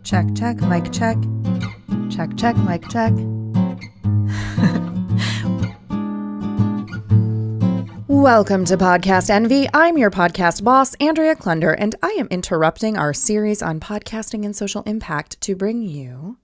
Check, check, mic check. Check, check, mic check. Welcome to Podcast Envy. I'm your podcast boss, Andrea Klunder, and I am interrupting our series on podcasting and social impact to bring you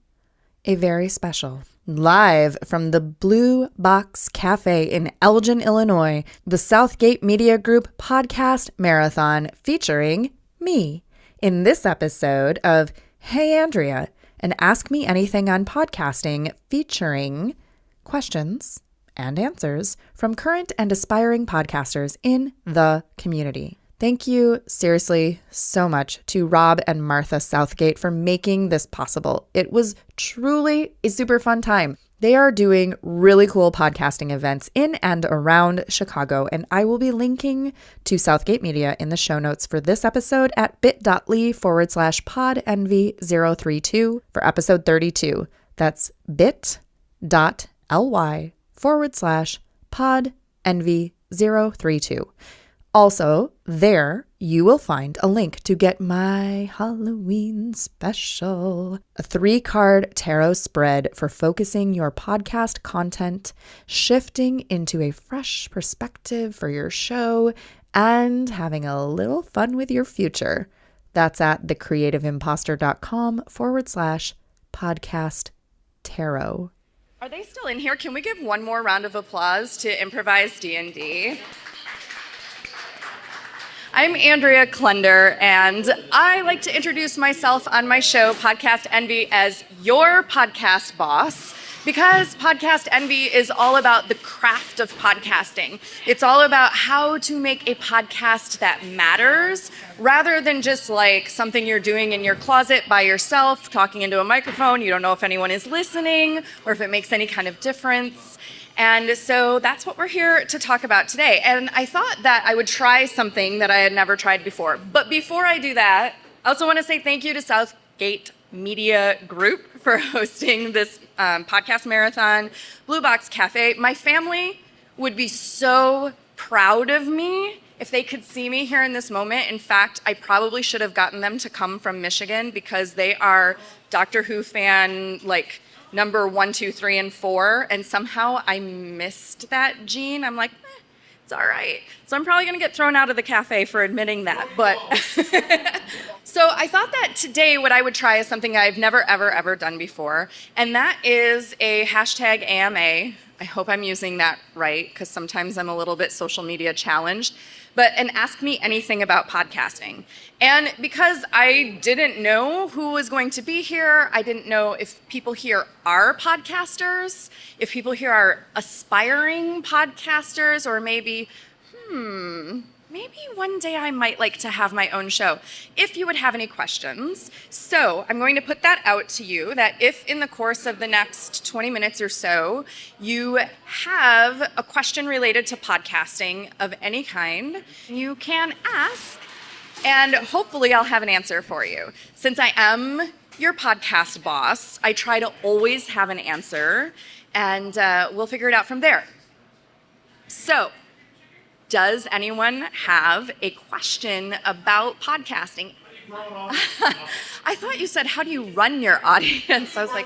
a very special, live from the Blue Box Cafe in Elgin, Illinois, the Southgate Media Group podcast marathon featuring me in this episode of Hey Andrea, and Ask Me Anything on Podcasting, featuring questions and answers from current and aspiring podcasters in the community. Thank you, seriously, so much to Rob and Martha Southgate for making this possible. It was truly a super fun time. They are doing really cool podcasting events in and around Chicago, and I will be linking to Southgate Media in the show notes for this episode at bit.ly/podenvy032 for episode 32. That's bit.ly/podenvy032. Also, there you will find a link to get my Halloween special, a 3-card tarot spread for focusing your podcast content, shifting into a fresh perspective for your show, and having a little fun with your future. That's at thecreativeimposter.com/podcast tarot. Are they still in here? Can we give one more round of applause to Improvised D&D? I'm Andrea Klunder, and I like to introduce myself on my show, Podcast Envy, as your podcast boss, because Podcast Envy is all about the craft of podcasting. It's all about how to make a podcast that matters, rather than just like something you're doing in your closet by yourself, talking into a microphone. You don't know if anyone is listening or if it makes any kind of difference. And so that's what we're here to talk about today. And I thought that I would try something that I had never tried before. But before I do that, I also want to say thank you to Southgate Media Group for hosting this podcast marathon, Blue Box Cafe. My family would be so proud of me if they could see me here in this moment. In fact, I probably should have gotten them to come from Michigan because they are Doctor Who fan, like, number 1, 2, 3, and 4, and somehow I missed that gene. I'm like, it's all right. So I'm probably going to get thrown out of the cafe for admitting that. But so I thought that today what I would try is something I've never, ever done before, and that is a hashtag AMA. I hope I'm using that right, because sometimes I'm a little bit social media challenged. But an Ask Me Anything about podcasting. And because I didn't know who was going to be here, I didn't know if people here are podcasters, if people here are aspiring podcasters, or maybe one day I might like to have my own show, if you would have any questions. So I'm going to put that out to you, that if in the course of the next 20 minutes or so, you have a question related to podcasting of any kind, you can ask, and hopefully I'll have an answer for you. Since I am your podcast boss, I try to always have an answer, and we'll figure it out from there. So, does anyone have a question about podcasting? I thought you said, how do you run your audience? I was like,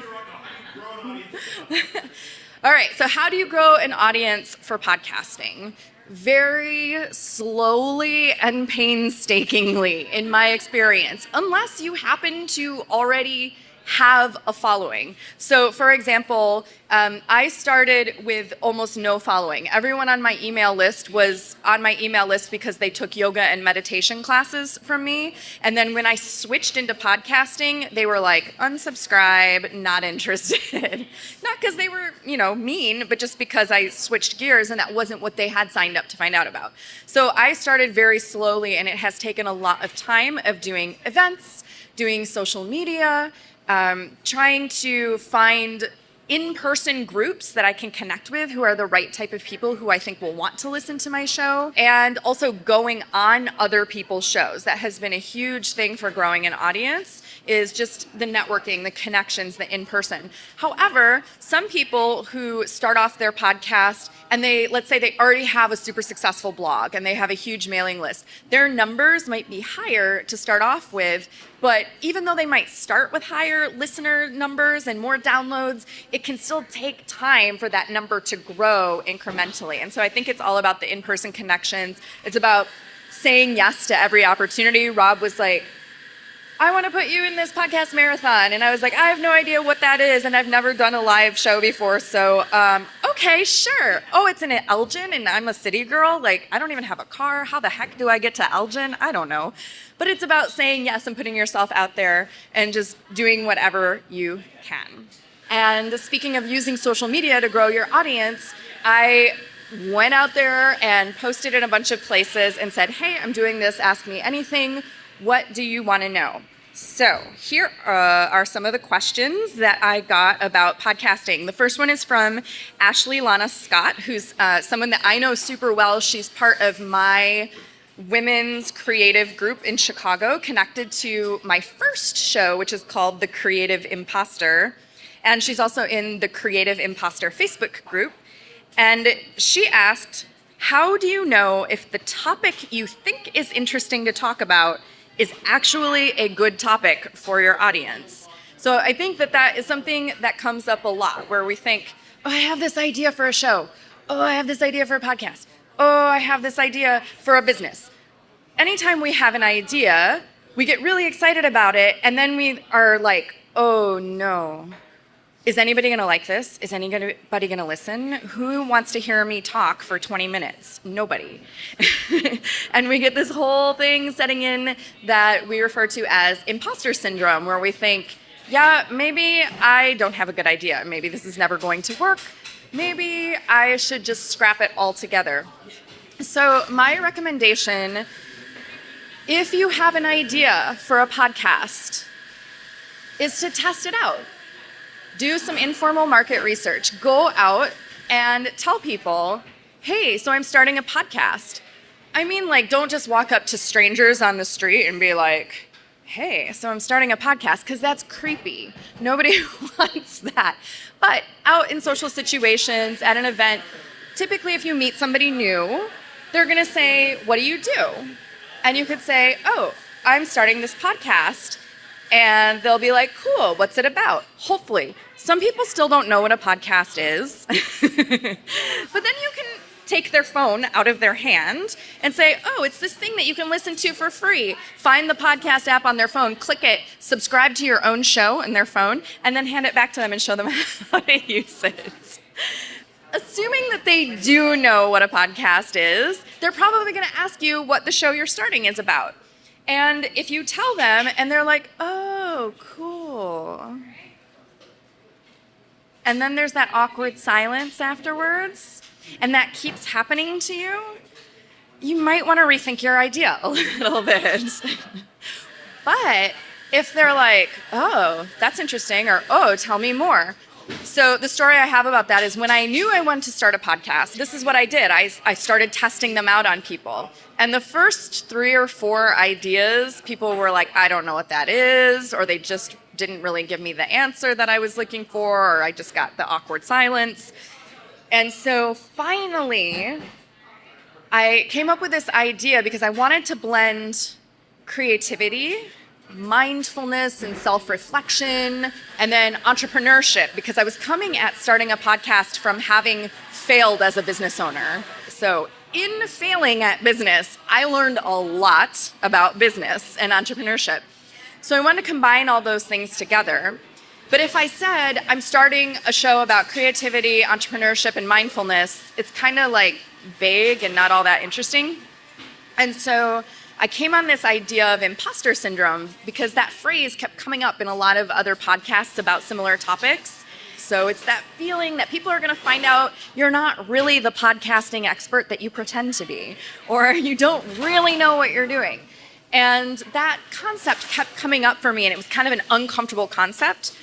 all right, so how do you grow an audience for podcasting? Very slowly and painstakingly, in my experience, unless you happen to already have a following. So, for example, I started with almost no following. Everyone on my email list was on my email list because they took yoga and meditation classes from me. And then when I switched into podcasting, they were like, unsubscribe, not interested. Not because they were, mean, but just because I switched gears and that wasn't what they had signed up to find out about. So I started very slowly, and it has taken a lot of time of doing events, doing social media, trying to find in-person groups that I can connect with who are the right type of people who I think will want to listen to my show, and also going on other people's shows. That has been a huge thing for growing an audience, is just the networking, the connections, the in-person. However, some people who start off their podcast and let's say they already have a super successful blog and they have a huge mailing list, their numbers might be higher to start off with, but even though they might start with higher listener numbers and more downloads, it can still take time for that number to grow incrementally. And so I think it's all about the in-person connections. It's about saying yes to every opportunity. Rob was like, I want to put you in this podcast marathon. And I was like, I have no idea what that is. And I've never done a live show before. So, okay, sure. Oh, it's in Elgin and I'm a city girl. Like, I don't even have a car. How the heck do I get to Elgin? I don't know. But it's about saying yes and putting yourself out there and just doing whatever you can. And speaking of using social media to grow your audience, I went out there and posted in a bunch of places and said, hey, I'm doing this. Ask me anything. What do you want to know? So here are some of the questions that I got about podcasting. The first one is from Lana Scott, who's someone that I know super well. She's part of my women's creative group in Chicago, connected to my first show, which is called The Creative Imposter. And she's also in the Creative Imposter Facebook group. And she asked, how do you know if the topic you think is interesting to talk about is actually a good topic for your audience? So I think that is something that comes up a lot, where we think, oh, I have this idea for a show. Oh, I have this idea for a podcast. Oh, I have this idea for a business. Anytime we have an idea, we get really excited about it, and then we are like, oh no. Is anybody going to like this? Is anybody going to listen? Who wants to hear me talk for 20 minutes? Nobody. And we get this whole thing setting in that we refer to as imposter syndrome, where we think, yeah, maybe I don't have a good idea. Maybe this is never going to work. Maybe I should just scrap it altogether. So my recommendation, if you have an idea for a podcast, is to test it out. Do some informal market research. Go out and tell people, hey, so I'm starting a podcast. I mean, like, don't just walk up to strangers on the street and be like, hey, so I'm starting a podcast, because that's creepy. Nobody wants that. But out in social situations, at an event, typically if you meet somebody new, they're going to say, what do you do? And you could say, oh, I'm starting this podcast. And they'll be like, cool, what's it about? Hopefully. Some people still don't know what a podcast is. But then you can take their phone out of their hand and say, oh, it's this thing that you can listen to for free. Find the podcast app on their phone, click it, subscribe to your own show in their phone, and then hand it back to them and show them how to use it. Assuming that they do know what a podcast is, they're probably going to ask you what the show you're starting is about. And if you tell them and they're like, oh, cool. And then there's that awkward silence afterwards, and that keeps happening to you, you might want to rethink your idea a little bit. But if they're like, oh, that's interesting, or oh, tell me more. So the story I have about that is when I knew I wanted to start a podcast, this is what I did. I started testing them out on people. And the first 3 or 4 ideas, people were like, I don't know what that is, or they just didn't really give me the answer that I was looking for, or I just got the awkward silence. And so finally, I came up with this idea because I wanted to blend creativity, mindfulness and self-reflection, and then entrepreneurship, because I was coming at starting a podcast from having failed as a business owner. So in failing at business, I learned a lot about business and entrepreneurship. So I wanted to combine all those things together. But if I said I'm starting a show about creativity, entrepreneurship, and mindfulness, it's kind of like vague and not all that interesting. And so I came on this idea of imposter syndrome because that phrase kept coming up in a lot of other podcasts about similar topics. So it's that feeling that people are going to find out you're not really the podcasting expert that you pretend to be, or you don't really know what you're doing. And that concept kept coming up for me, and it was kind of an uncomfortable concept.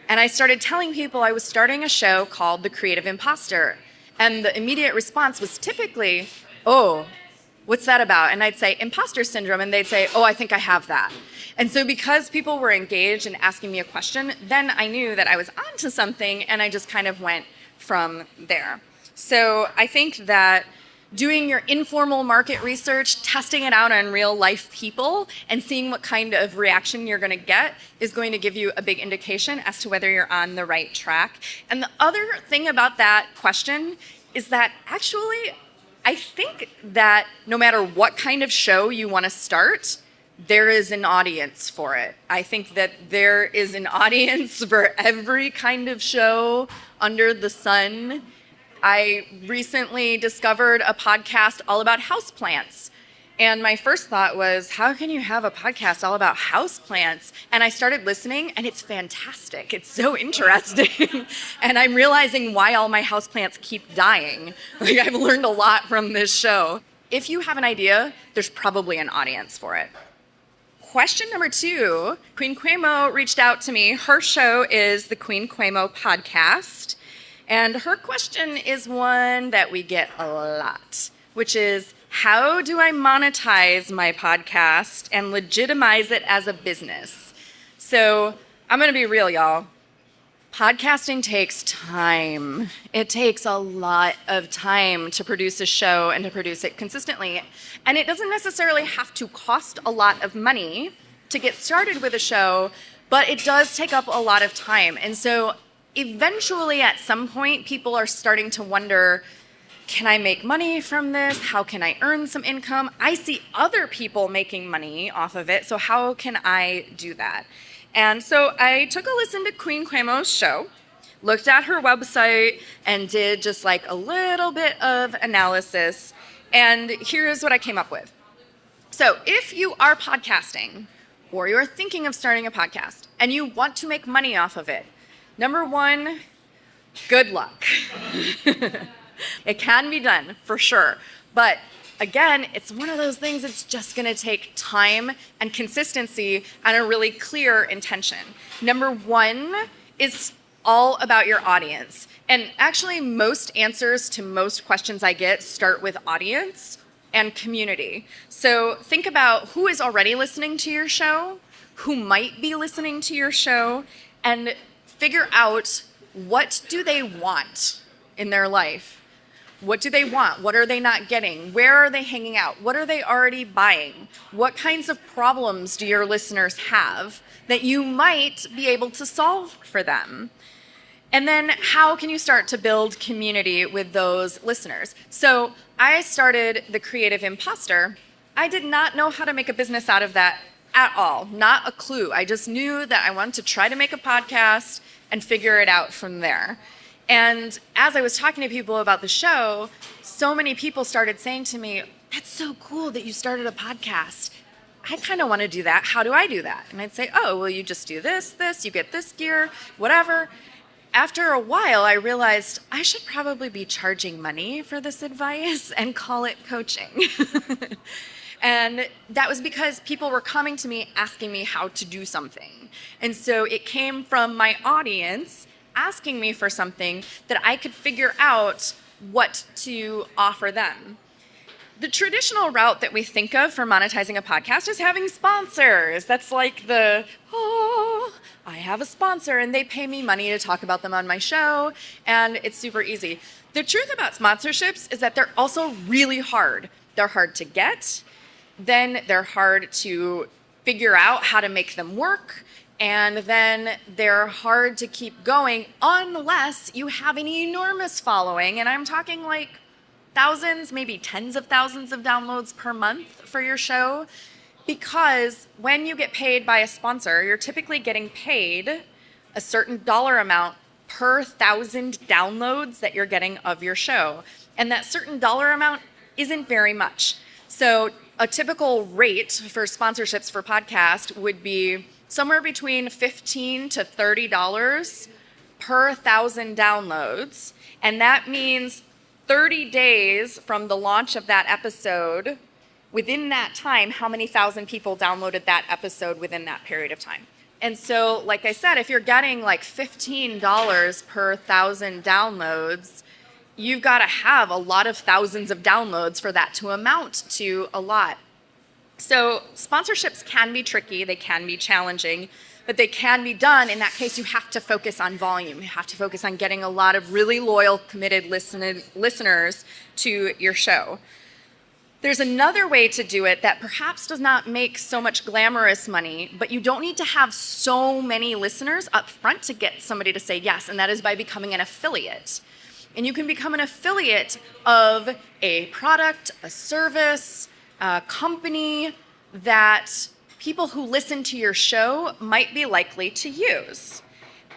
And I started telling people I was starting a show called The Creative Imposter. And the immediate response was typically, oh, what's that about? And I'd say, imposter syndrome. And they'd say, oh, I think I have that. And so because people were engaged and asking me a question, then I knew that I was onto something, and I just kind of went from there. So I think that doing your informal market research, testing it out on real life people, and seeing what kind of reaction you're going to get is going to give you a big indication as to whether you're on the right track. And the other thing about that question is that actually, I think that no matter what kind of show you want to start, there is an audience for it. I think that there is an audience for every kind of show under the sun. I recently discovered a podcast all about houseplants. And my first thought was, how can you have a podcast all about houseplants? And I started listening, and it's fantastic. It's so interesting. And I'm realizing why all my houseplants keep dying. Like, I've learned a lot from this show. If you have an idea, there's probably an audience for it. Question number 2, Queen Quaymo reached out to me. Her show is the Queen Quaymo podcast. And her question is one that we get a lot, which is, how do I monetize my podcast and legitimize it as a business? So I'm going to be real, y'all. Podcasting takes time. It takes a lot of time to produce a show and to produce it consistently. And it doesn't necessarily have to cost a lot of money to get started with a show, but it does take up a lot of time. And so eventually, at some point, people are starting to wonder, can I make money from this? How can I earn some income? I see other people making money off of it, so how can I do that? And so I took a listen to Queen Quaymo's show, looked at her website, and did just like a little bit of analysis. And here's what I came up with. So if you are podcasting, or you're thinking of starting a podcast, and you want to make money off of it, number 1, good luck. It can be done, for sure. But again, it's one of those things that's just going to take time and consistency and a really clear intention. Number 1 is all about your audience. And actually, most answers to most questions I get start with audience and community. So think about who is already listening to your show, who might be listening to your show, and figure out, what do they want in their life? What do they want? What are they not getting? Where are they hanging out? What are they already buying? What kinds of problems do your listeners have that you might be able to solve for them? And then how can you start to build community with those listeners? So I started The Creative Imposter. I did not know how to make a business out of that at all, not a clue. I just knew that I wanted to try to make a podcast and figure it out from there. And as I was talking to people about the show, so many people started saying to me, that's so cool that you started a podcast. I kind of want to do that. How do I do that? And I'd say, oh, well, you just do this, you get this gear, whatever. After a while, I realized I should probably be charging money for this advice and call it coaching. And that was because people were coming to me asking me how to do something. And so it came from my audience asking me for something that I could figure out what to offer them. The traditional route that we think of for monetizing a podcast is having sponsors. That's like I have a sponsor and they pay me money to talk about them on my show, and it's super easy. The truth about sponsorships is that they're also really hard. They're hard to get, then they're hard to figure out how to make them work, and then they're hard to keep going unless you have an enormous following, and I'm talking like thousands, maybe tens of thousands of downloads per month for your show. Because when you get paid by a sponsor, you're typically getting paid a certain dollar amount per 1,000 downloads that you're getting of your show. And that certain dollar amount isn't very much. So a typical rate for sponsorships for podcasts would be somewhere between $15 to $30 per 1,000 downloads. And that means 30 days from the launch of that episode. Within that time, how many thousand people downloaded that episode within that period of time? And so, like I said, if you're getting like $15 per 1,000 downloads, you've got to have a lot of thousands of downloads for that to amount to a lot. So sponsorships can be tricky, they can be challenging, but they can be done. In that case, you have to focus on volume. You have to focus on getting a lot of really loyal, committed listeners to your show. There's another way to do it that perhaps does not make so much glamorous money, but you don't need to have so many listeners up front to get somebody to say yes, and that is by becoming an affiliate. And you can become an affiliate of a product, a service, a company that people who listen to your show might be likely to use.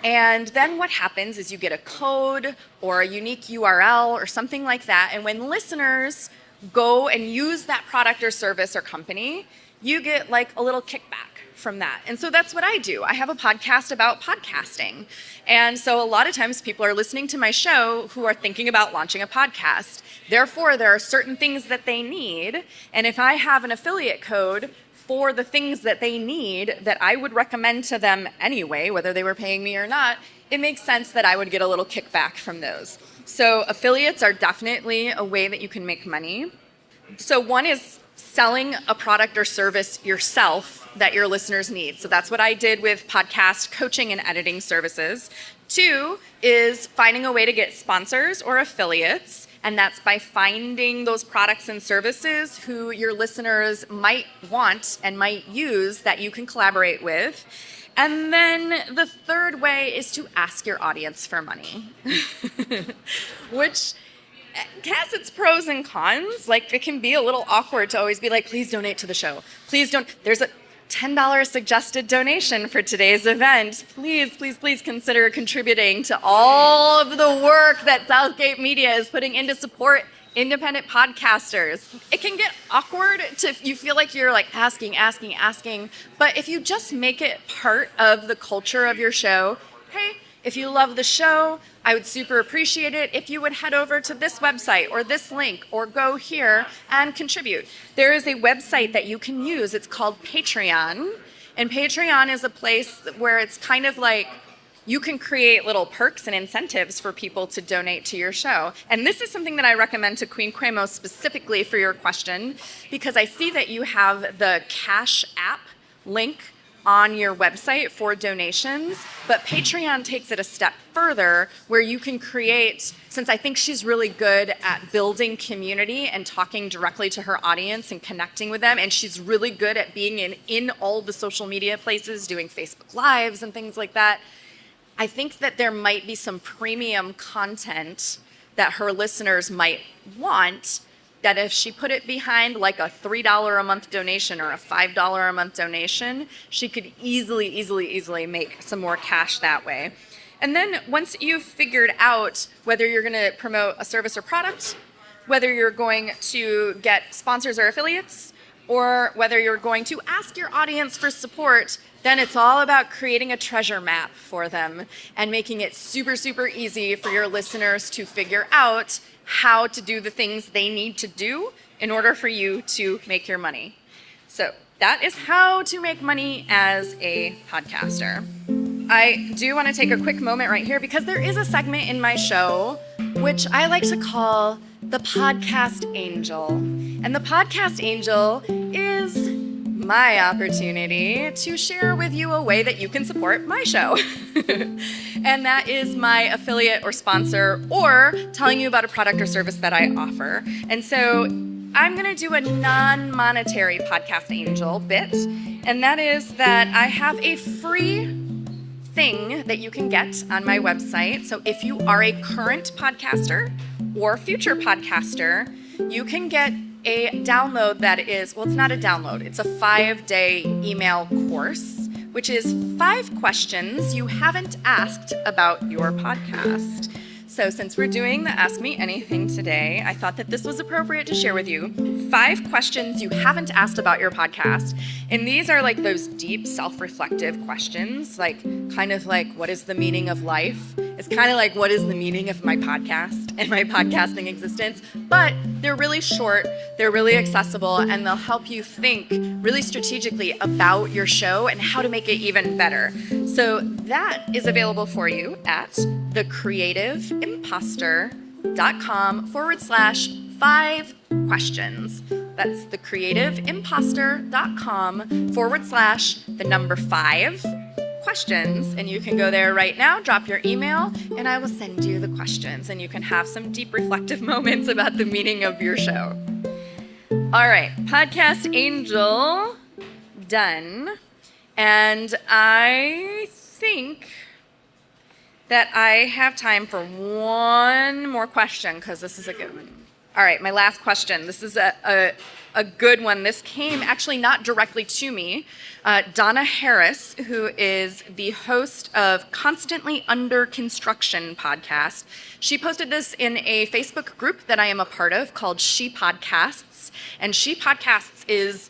And then what happens is you get a code or a unique URL or something like that, and when listeners go and use that product or service or company, you get like a little kickback from that. And so that's what I do. I have a podcast about podcasting. And so a lot of times people are listening to my show who are thinking about launching a podcast. Therefore, there are certain things that they need. And if I have an affiliate code for the things that they need that I would recommend to them anyway, whether they were paying me or not, it makes sense that I would get a little kickback from those. So affiliates are definitely a way that you can make money. So one is selling a product or service yourself that your listeners need. So that's what I did with podcast coaching and editing services. 2 is finding a way to get sponsors or affiliates, and that's by finding those products and services who your listeners might want and might use that you can collaborate with. And then the third way is to ask your audience for money, which has its pros and cons. Like, it can be a little awkward to always be like, please donate to the show. Please don't. There's a $10 suggested donation for today's event. Please, please, please consider contributing to all of the work that Southgate Media is putting in to support independent podcasters. It can get awkward to, you feel like you're like asking, but if you just make it part of the culture of your show, hey, if you love the show, I would super appreciate it if you would head over to this website or this link or go here and contribute. There is a website that you can use. It's called Patreon. And Patreon is a place where it's kind of like you can create little perks and incentives for people to donate to your show. And this is something that I recommend to Queen Quaymo specifically for your question, because I see that you have the Cash App link on your website for donations, but Patreon takes it a step further where you can create, since I think she's really good at building community and talking directly to her audience and connecting with them, and she's really good at being in all the social media places, doing Facebook Lives and things like that. I think that there might be some premium content that her listeners might want, that if she put it behind like a $3 a month donation or a $5 a month donation, she could easily make some more cash that way. And then once you've figured out whether you're going to promote a service or product, whether you're going to get sponsors or affiliates, or whether you're going to ask your audience for support, then it's all about creating a treasure map for them and making it super easy for your listeners to figure out how to do the things they need to do in order for you to make your money. So that is how to make money as a podcaster. I do want to take a quick moment right here because there is a segment in my show which I like to call the Podcast Angel. And the Podcast Angel is my opportunity to share with you a way that you can support my show. And that is my affiliate or sponsor, or telling you about a product or service that I offer. And so I'm going to do a non-monetary Podcast Angel bit, and that is that I have a free thing that you can get on my website. So if you are a current podcaster or future podcaster, you can get a download that is, well, it's not a download, it's a 5-day email course, which is 5 questions you haven't asked about your podcast. So since we're doing the Ask Me Anything today, I thought that this was appropriate to share with you 5 questions you haven't asked about your podcast. And these are like those deep self-reflective questions, like kind of like, what is the meaning of life? It's kind of like, what is the meaning of my podcast and my podcasting existence? But they're really short, they're really accessible, and they'll help you think really strategically about your show and how to make it even better. So that is available for you at thecreativeimposter.com. thecreativeimposter.com/5questions. That's thecreativeimposter.com/5 questions. And you can go there right now, drop your email, and I will send you the questions. And you can have some deep reflective moments about the meaning of your show. All right, Podcast Angel, done. And I think that I have time for one more question, because this is a good one. All right, my last question. This is a good one. This came actually not directly to me. Donna Harris, who is the host of Constantly Under Construction podcast, she posted this in a Facebook group that I am a part of called She Podcasts. And She Podcasts is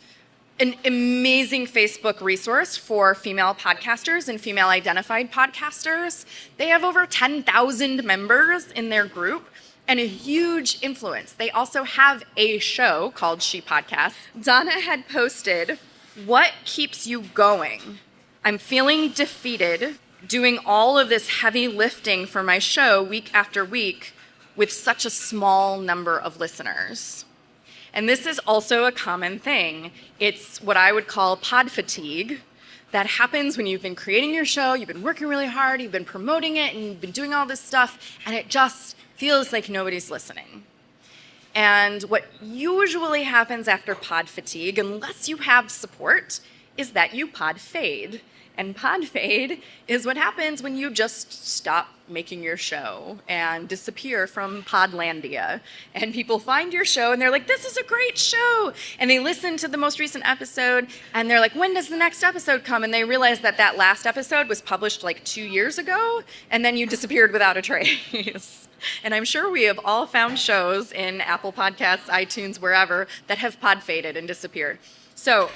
an amazing Facebook resource for female podcasters and female-identified podcasters. They have over 10,000 members in their group and a huge influence. They also have a show called She Podcasts. Donna had posted, "What keeps you going? I'm feeling defeated doing all of this heavy lifting for my show week after week with such a small number of listeners." And this is also a common thing. It's what I would call pod fatigue that happens when you've been creating your show, you've been working really hard, you've been promoting it, and you've been doing all this stuff, and it just feels like nobody's listening. And what usually happens after pod fatigue, unless you have support, is that you pod fade. And pod fade is what happens when you just stop making your show and disappear from Podlandia. And people find your show and they're like, "This is a great show." And they listen to the most recent episode and they're like, "When does the next episode come?" And they realize that that last episode was published like 2 years ago, and then you disappeared without a trace. And I'm sure we have all found shows in Apple Podcasts, iTunes, wherever, that have pod faded and disappeared. So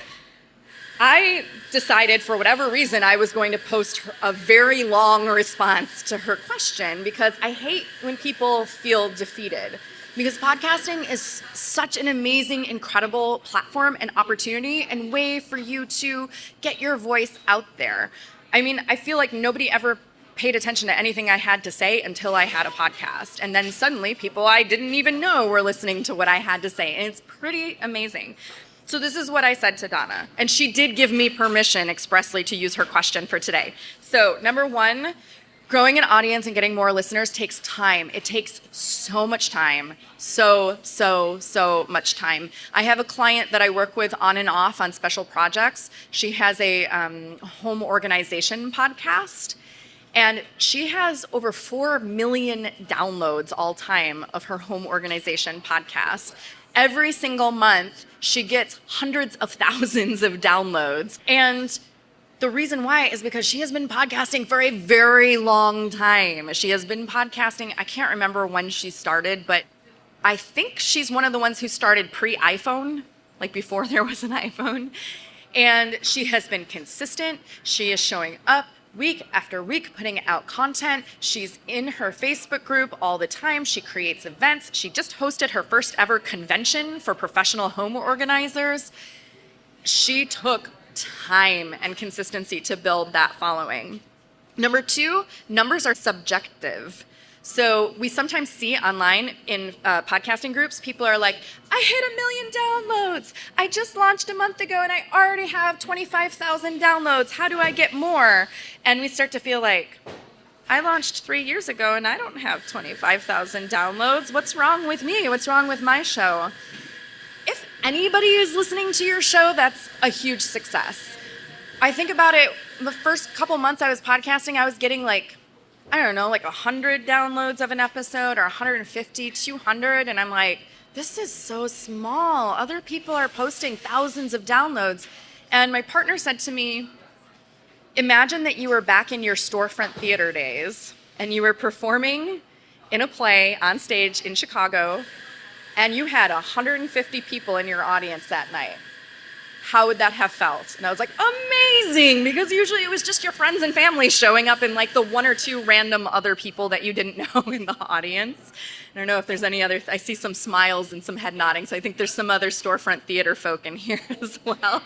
I decided, for whatever reason, I was going to post a very long response to her question, because I hate when people feel defeated. Because podcasting is such an amazing, incredible platform and opportunity and way for you to get your voice out there. I mean, I feel like nobody ever paid attention to anything I had to say until I had a podcast. And then suddenly people I didn't even know were listening to what I had to say. And it's pretty amazing. So this is what I said to Donna. And she did give me permission expressly to use her question for today. So number one, growing an audience and getting more listeners takes time. It takes so much time. So much time. I have a client that I work with on and off on special projects. She has a home organization podcast. And she has over 4 million downloads all time of her home organization podcast. Every single month, she gets hundreds of thousands of downloads. And the reason why is because she has been podcasting for a very long time. She has been podcasting, I can't remember when she started, but I think she's one of the ones who started pre-iPhone, like before there was an iPhone. And she has been consistent. She is showing up week after week, putting out content. She's in her Facebook group all the time. She creates events. She just hosted her first ever convention for professional home organizers. She took time and consistency to build that following. Number two, numbers are subjective. So we sometimes see online in podcasting groups, people are like, "I hit 1 million downloads. I just launched a month ago and I already have 25,000 downloads. How do I get more?" And we start to feel like, "I launched 3 years ago and I don't have 25,000 downloads. What's wrong with me? What's wrong with my show?" If anybody is listening to your show, that's a huge success. I think about it, the first couple months I was podcasting, I was getting like 100 downloads of an episode, or 150, 200, and I'm like, this is so small. Other people are posting thousands of downloads. And my partner said to me, imagine that you were back in your storefront theater days, and you were performing in a play on stage in Chicago, and you had 150 people in your audience that night. How would that have felt? And I was like, amazing, because usually it was just your friends and family showing up and like the 1 or 2 random other people that you didn't know in the audience. I don't know if there's any other, I see some smiles and some head nodding, so I think there's some other storefront theater folk in here as well.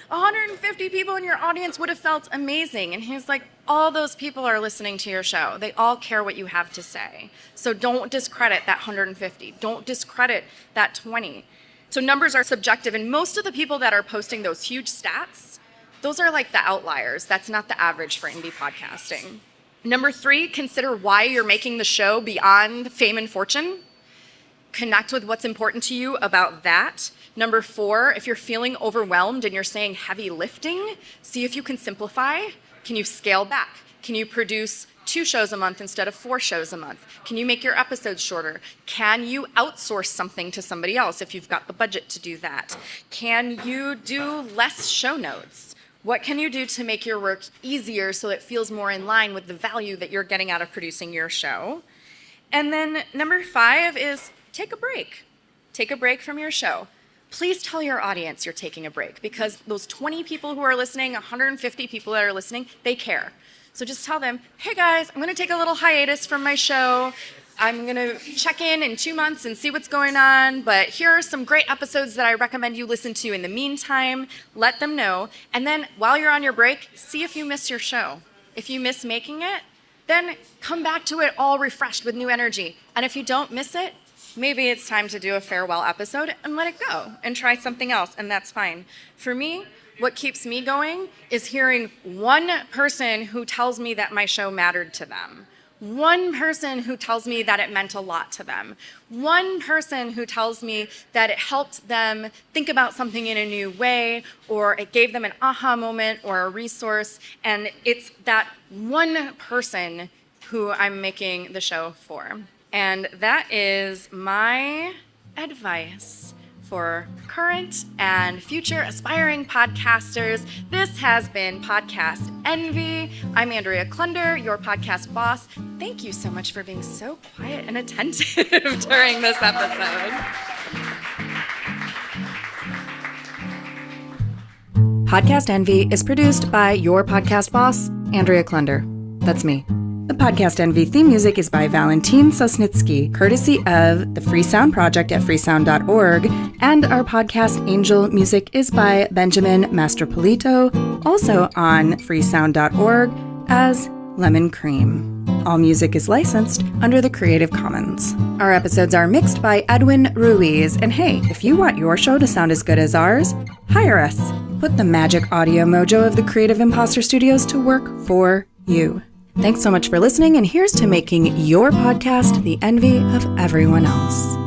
150 people in your audience would have felt amazing. And he's like, all those people are listening to your show. They all care what you have to say. So don't discredit that 150. Don't discredit that 20. So numbers are subjective, and most of the people that are posting those huge stats, those are like the outliers. That's not the average for indie podcasting. Number 3, consider why you're making the show beyond fame and fortune. Connect with what's important to you about that. Number 4, if you're feeling overwhelmed and you're saying heavy lifting, see if you can simplify. Can you scale back? Can you produce 2 shows a month instead of 4 shows a month? Can you make your episodes shorter? Can you outsource something to somebody else if you've got the budget to do that? Can you do less show notes? What can you do to make your work easier so it feels more in line with the value that you're getting out of producing your show? And then number 5 is take a break. Take a break from your show. Please tell your audience you're taking a break, because those 20 people who are listening, 150 people that are listening, they care. So just tell them, hey guys, I'm going to take a little hiatus from my show. I'm going to check in 2 months and see what's going on, but here are some great episodes that I recommend you listen to in the meantime. Let them know. And then while you're on your break, see if you miss your show. If you miss making it, then come back to it all refreshed with new energy. And if you don't miss it, maybe it's time to do a farewell episode and let it go and try something else, and that's fine. For me, what keeps me going is hearing one person who tells me that my show mattered to them. One person who tells me that it meant a lot to them. One person who tells me that it helped them think about something in a new way, or it gave them an aha moment or a resource. And it's that one person who I'm making the show for. And that is my advice for current and future aspiring podcasters. This has been Podcast Envy. I'm Andrea Klunder, your podcast boss. Thank you so much for being so quiet and attentive during this episode. Podcast Envy is produced by your podcast boss, Andrea Klunder. That's me. The Podcast Envy theme music is by Valentin Sosnitsky, courtesy of the Free Sound Project at freesound.org, and our podcast Angel music is by Benjamin Mastropolito, also on freesound.org as Lemon Cream. All music is licensed under the Creative Commons. Our episodes are mixed by Edwin Ruiz, and hey, if you want your show to sound as good as ours, hire us. Put the magic audio mojo of the Creative Imposter Studios to work for you. Thanks so much for listening, and here's to making your podcast the envy of everyone else.